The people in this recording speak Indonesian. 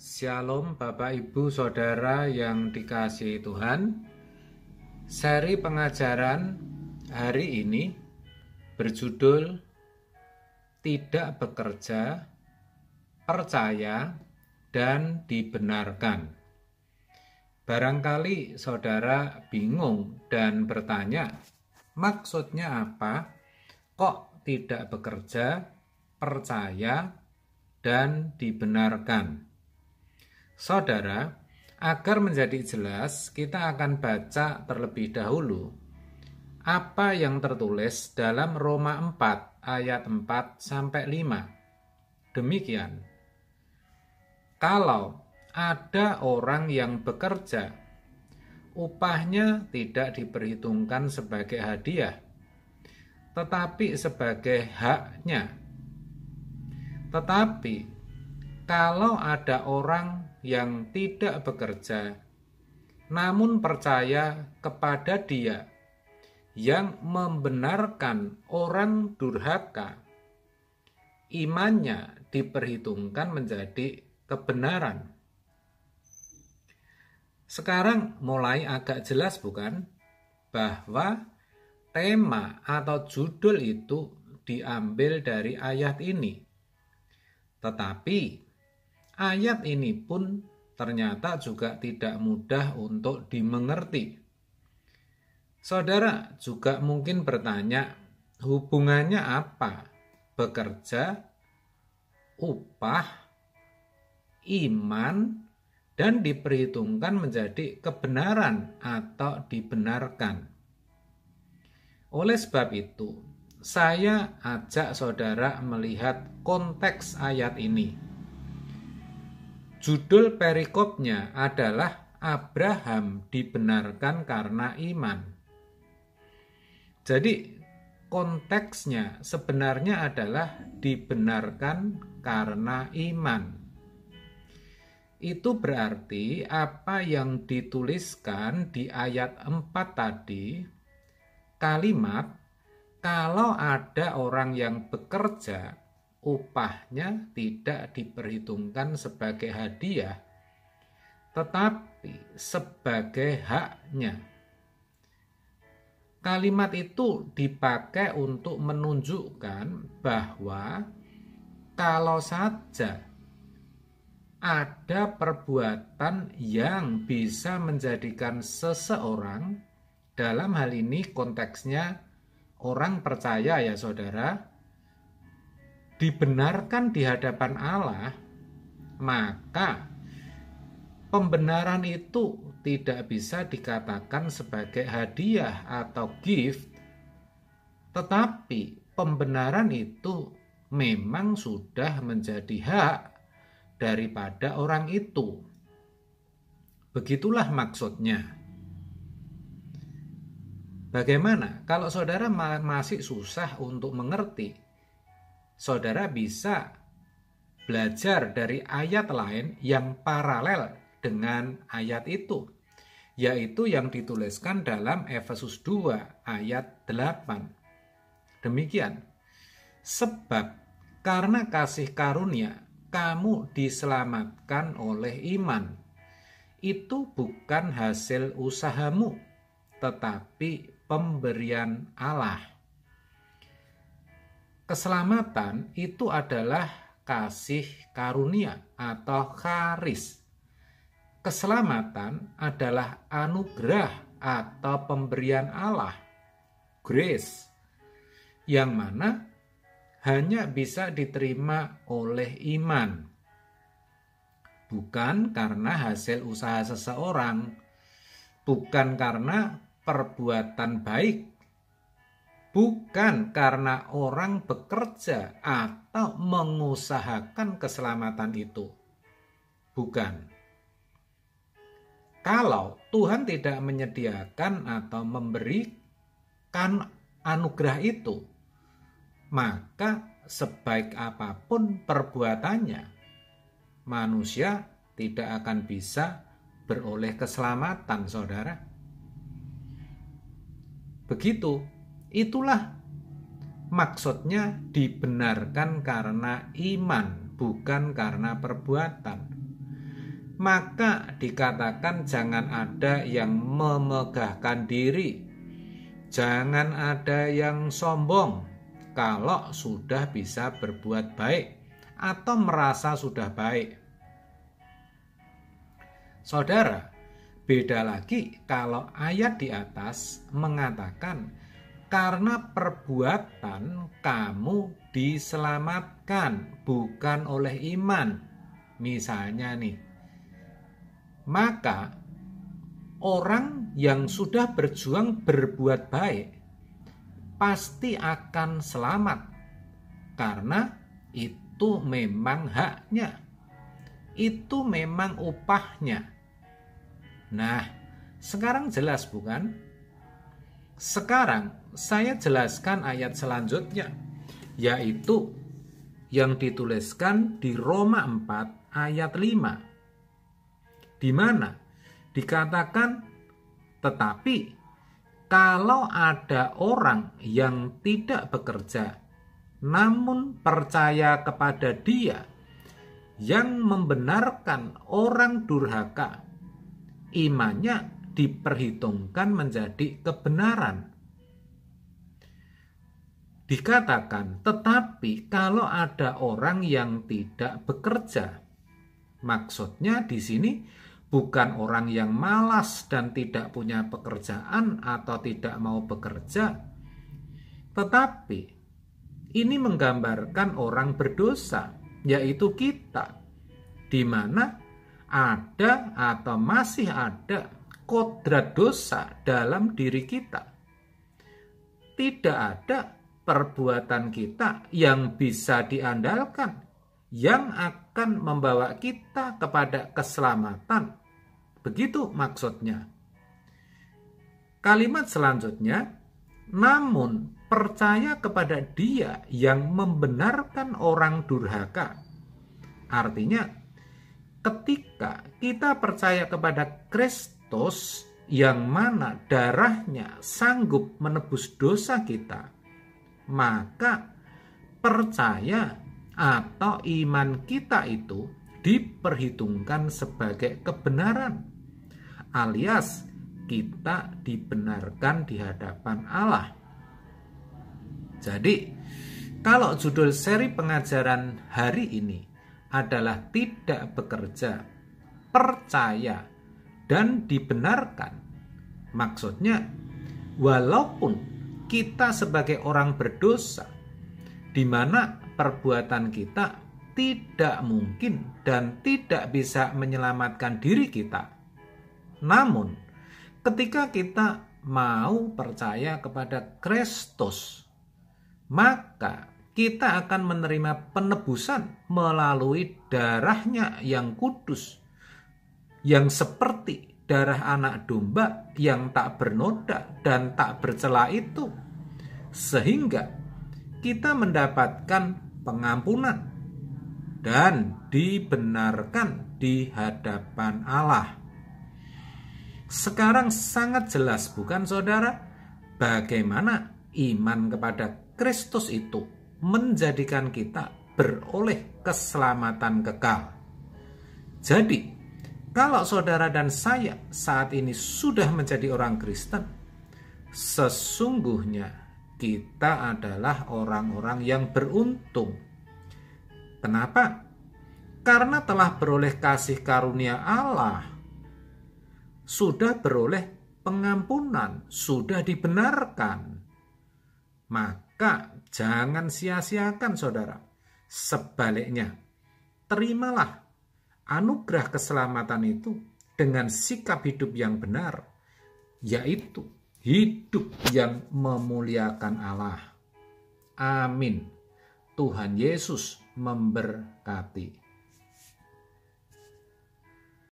Shalom Bapak Ibu Saudara yang dikasihi Tuhan. Seri pengajaran hari ini berjudul Tidak Bekerja, Percaya, dan Dibenarkan. Barangkali saudara bingung dan bertanya, maksudnya apa? Kok tidak bekerja, percaya, dan dibenarkan? Saudara, agar menjadi jelas, kita akan baca terlebih dahulu apa yang tertulis dalam Roma 4 ayat 4 sampai 5. Demikian. Kalau ada orang yang bekerja, upahnya tidak diperhitungkan sebagai hadiah, tetapi sebagai haknya. Tetapi kalau ada orang yang tidak bekerja, namun percaya kepada Dia yang membenarkan orang durhaka, imannya diperhitungkan menjadi kebenaran. Sekarang mulai agak jelas bukan? Bahwa tema atau judul itu diambil dari ayat ini. Tetapi ayat ini pun ternyata juga tidak mudah untuk dimengerti. Saudara juga mungkin bertanya, hubungannya apa? Bekerja, upah, iman, dan diperhitungkan menjadi kebenaran atau dibenarkan. Oleh sebab itu, saya ajak saudara melihat konteks ayat ini. Judul perikopnya adalah Abraham dibenarkan karena iman. Jadi konteksnya sebenarnya adalah dibenarkan karena iman. Itu berarti apa yang dituliskan di ayat 4 tadi, kalimat kalau ada orang yang bekerja, upahnya tidak diperhitungkan sebagai hadiah, tetapi sebagai haknya. Kalimat itu dipakai untuk menunjukkan bahwa kalau saja ada perbuatan yang bisa menjadikan seseorang, dalam hal ini konteksnya orang percaya ya saudara, dibenarkan di hadapan Allah, maka pembenaran itu tidak bisa dikatakan sebagai hadiah atau gift, tetapi pembenaran itu memang sudah menjadi hak daripada orang itu. Begitulah maksudnya. Bagaimana kalau saudara masih susah untuk mengerti? Saudara bisa belajar dari ayat lain yang paralel dengan ayat itu, yaitu yang dituliskan dalam Efesus 2 ayat 8. Demikian, sebab karena kasih karunia kamu diselamatkan oleh iman. Itu bukan hasil usahamu, tetapi pemberian Allah. Keselamatan itu adalah kasih karunia atau charis. Keselamatan adalah anugerah atau pemberian Allah, grace, yang mana hanya bisa diterima oleh iman, bukan karena hasil usaha seseorang, bukan karena perbuatan baik, bukan karena orang bekerja atau mengusahakan keselamatan itu. Bukan. Kalau Tuhan tidak menyediakan atau memberikan anugerah itu, maka sebaik apapun perbuatannya, manusia tidak akan bisa beroleh keselamatan, saudara. Begitu, itulah maksudnya dibenarkan karena iman, bukan karena perbuatan. maka dikatakan jangan ada yang memegahkan diri, jangan ada yang sombong kalau sudah bisa berbuat baik atau merasa sudah baik. Saudara, beda lagi kalau ayat di atas mengatakan karena perbuatan kamu diselamatkan bukan oleh iman. Misalnya nih, maka orang yang sudah berjuang berbuat baik pasti akan selamat karena itu memang haknya, itu memang upahnya. Nah, sekarang jelas bukan? Sekarang saya jelaskan ayat selanjutnya, yaitu yang dituliskan di Roma 4 ayat 5, di mana dikatakan, tetapi kalau ada orang yang tidak bekerja namun percaya kepada Dia yang membenarkan orang durhaka, imannya diperhitungkan menjadi kebenaran. Dikatakan, tetapi kalau ada orang yang tidak bekerja, maksudnya di sini bukan orang yang malas dan tidak punya pekerjaan atau tidak mau bekerja, tetapi ini menggambarkan orang berdosa, yaitu kita, di mana ada atau masih ada kodrat dosa dalam diri kita. Tidak ada perbuatan kita yang bisa diandalkan, yang akan membawa kita kepada keselamatan. Begitu maksudnya. Kalimat selanjutnya, namun percaya kepada Dia yang membenarkan orang durhaka. Artinya, ketika kita percaya kepada Kristus yang mana darahnya sanggup menebus dosa kita, maka percaya atau iman kita itu diperhitungkan sebagai kebenaran, alias kita dibenarkan di hadapan Allah. Jadi, kalau judul seri pengajaran hari ini adalah tidak bekerja, percaya, dan dibenarkan, maksudnya walaupun kita sebagai orang berdosa, di mana perbuatan kita tidak mungkin dan tidak bisa menyelamatkan diri kita, namun ketika kita mau percaya kepada Kristus, maka kita akan menerima penebusan melalui darahnya yang kudus, yang seperti darah anak domba yang tak bernoda dan tak bercela itu, sehingga kita mendapatkan pengampunan dan dibenarkan di hadapan Allah. Sekarang sangat jelas bukan saudara, bagaimana iman kepada Kristus itu menjadikan kita beroleh keselamatan kekal. Jadi, kalau saudara dan saya saat ini sudah menjadi orang Kristen, sesungguhnya kita adalah orang-orang yang beruntung. Kenapa? Karena telah beroleh kasih karunia Allah, sudah beroleh pengampunan, sudah dibenarkan. Maka jangan sia-siakan saudara. Sebaliknya, terimalah anugerah keselamatan itu dengan sikap hidup yang benar, yaitu hidup yang memuliakan Allah. Amin. Tuhan Yesus memberkati.